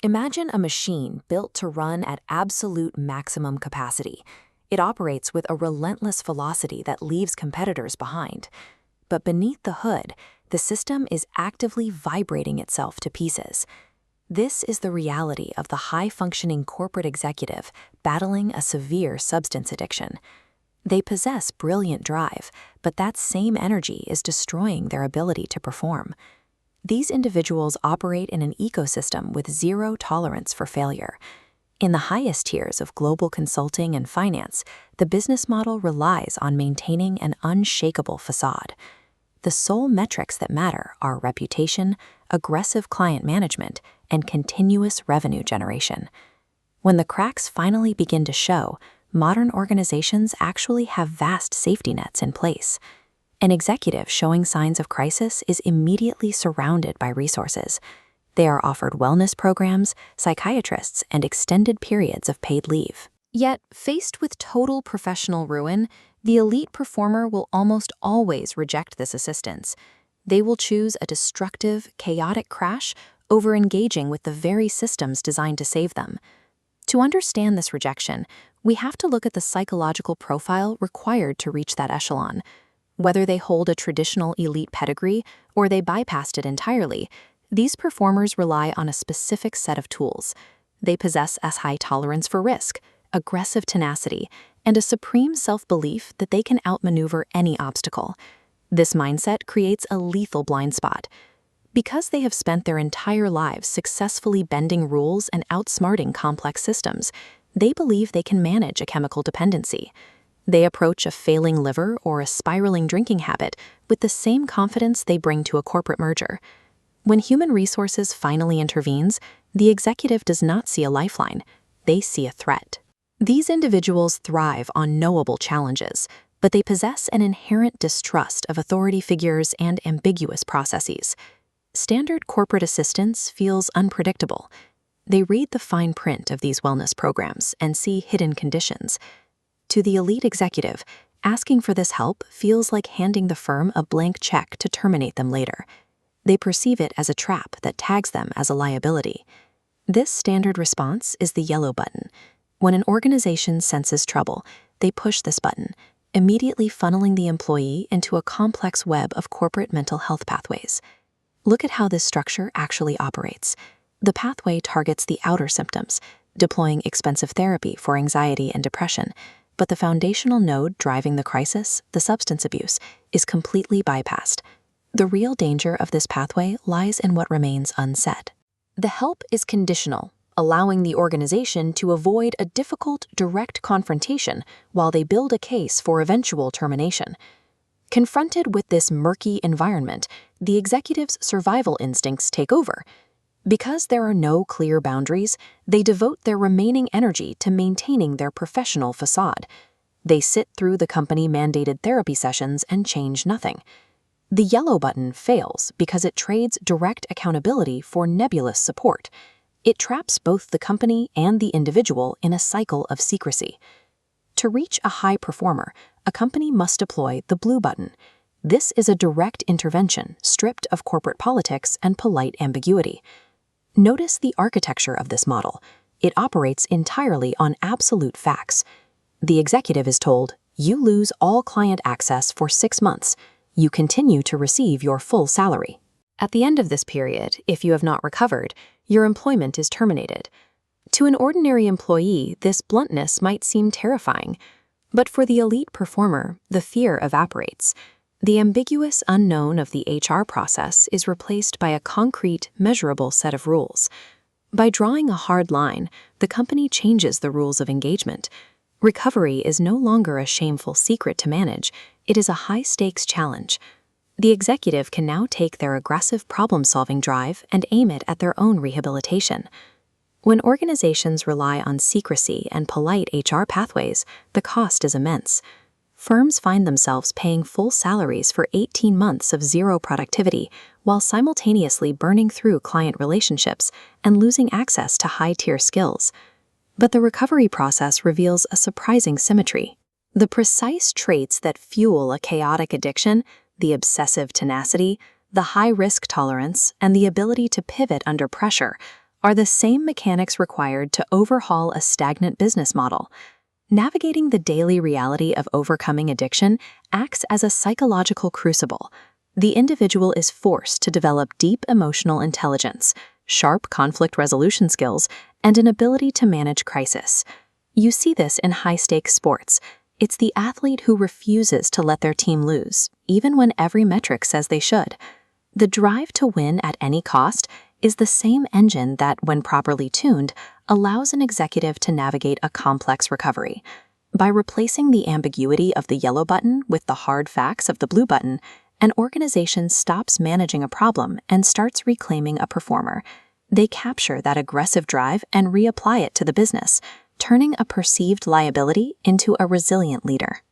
Imagine a machine built to run at absolute maximum capacity. It operates with a relentless velocity that leaves competitors behind. But beneath the hood, the system is actively vibrating itself to pieces. This is the reality of the high-functioning corporate executive battling a severe substance addiction. They possess brilliant drive, but that same energy is destroying their ability to perform. These individuals operate in an ecosystem with zero tolerance for failure. In the highest tiers of global consulting and finance, the business model relies on maintaining an unshakable facade. The sole metrics that matter are reputation, aggressive client management, and continuous revenue generation. When the cracks finally begin to show, modern organizations actually have vast safety nets in place. An executive showing signs of crisis is immediately surrounded by resources. They are offered wellness programs, psychiatrists, and extended periods of paid leave. Yet, faced with total professional ruin, the elite performer will almost always reject this assistance. They will choose a destructive, chaotic crash over engaging with the very systems designed to save them. To understand this rejection, we have to look at the psychological profile required to reach that echelon. Whether they hold a traditional elite pedigree or they bypassed it entirely, these performers rely on a specific set of tools. They possess a high tolerance for risk, aggressive tenacity, and a supreme self-belief that they can outmaneuver any obstacle. This mindset creates a lethal blind spot. Because they have spent their entire lives successfully bending rules and outsmarting complex systems, they believe they can manage a chemical dependency. They approach a failing liver or a spiraling drinking habit with the same confidence they bring to a corporate merger. When human resources finally intervenes, the executive does not see a lifeline, they see a threat. These individuals thrive on knowable challenges, but they possess an inherent distrust of authority figures and ambiguous processes. Standard corporate assistance feels unpredictable. They read the fine print of these wellness programs and see hidden conditions. To the elite executive, asking for this help feels like handing the firm a blank check to terminate them later. They perceive it as a trap that tags them as a liability. This standard response is the yellow button. When an organization senses trouble, they push this button, immediately funneling the employee into a complex web of corporate mental health pathways. Look at how this structure actually operates. The pathway targets the outer symptoms, deploying expensive therapy for anxiety and depression, but the foundational node driving the crisis, the substance abuse, is completely bypassed. The real danger of this pathway lies in what remains unsaid. The help is conditional, allowing the organization to avoid a difficult, direct confrontation while they build a case for eventual termination. Confronted with this murky environment, the executive's survival instincts take over. Because there are no clear boundaries, they devote their remaining energy to maintaining their professional facade. They sit through the company-mandated therapy sessions and change nothing. The yellow button fails because it trades direct accountability for nebulous support. It traps both the company and the individual in a cycle of secrecy. To reach a high performer, a company must deploy the blue button. This is a direct intervention stripped of corporate politics and polite ambiguity. Notice the architecture of this model. It operates entirely on absolute facts. The executive is told, "You lose all client access for 6 months. You continue to receive your full salary." At the end of this period, if you have not recovered, your employment is terminated. To an ordinary employee, this bluntness might seem terrifying, but for the elite performer, the fear evaporates. The ambiguous unknown of the HR process is replaced by a concrete, measurable set of rules. By drawing a hard line, the company changes the rules of engagement. Recovery is no longer a shameful secret to manage, it is a high-stakes challenge. The executive can now take their aggressive problem-solving drive and aim it at their own rehabilitation. When organizations rely on secrecy and polite HR pathways, the cost is immense. Firms find themselves paying full salaries for 18 months of zero productivity while simultaneously burning through client relationships and losing access to high-tier skills. But the recovery process reveals a surprising symmetry. The precise traits that fuel a chaotic addiction, the obsessive tenacity, the high risk tolerance, and the ability to pivot under pressure, are the same mechanics required to overhaul a stagnant business model. Navigating the daily reality of overcoming addiction acts as a psychological crucible. The individual is forced to develop deep emotional intelligence, sharp conflict resolution skills, and an ability to manage crisis. You see this in high-stakes sports. It's the athlete who refuses to let their team lose, even when every metric says they should. The drive to win at any cost is the same engine that, when properly tuned, allows an executive to navigate a complex recovery. By replacing the ambiguity of the yellow button with the hard facts of the blue button, an organization stops managing a problem and starts reclaiming a performer. They capture that aggressive drive and reapply it to the business, turning a perceived liability into a resilient leader.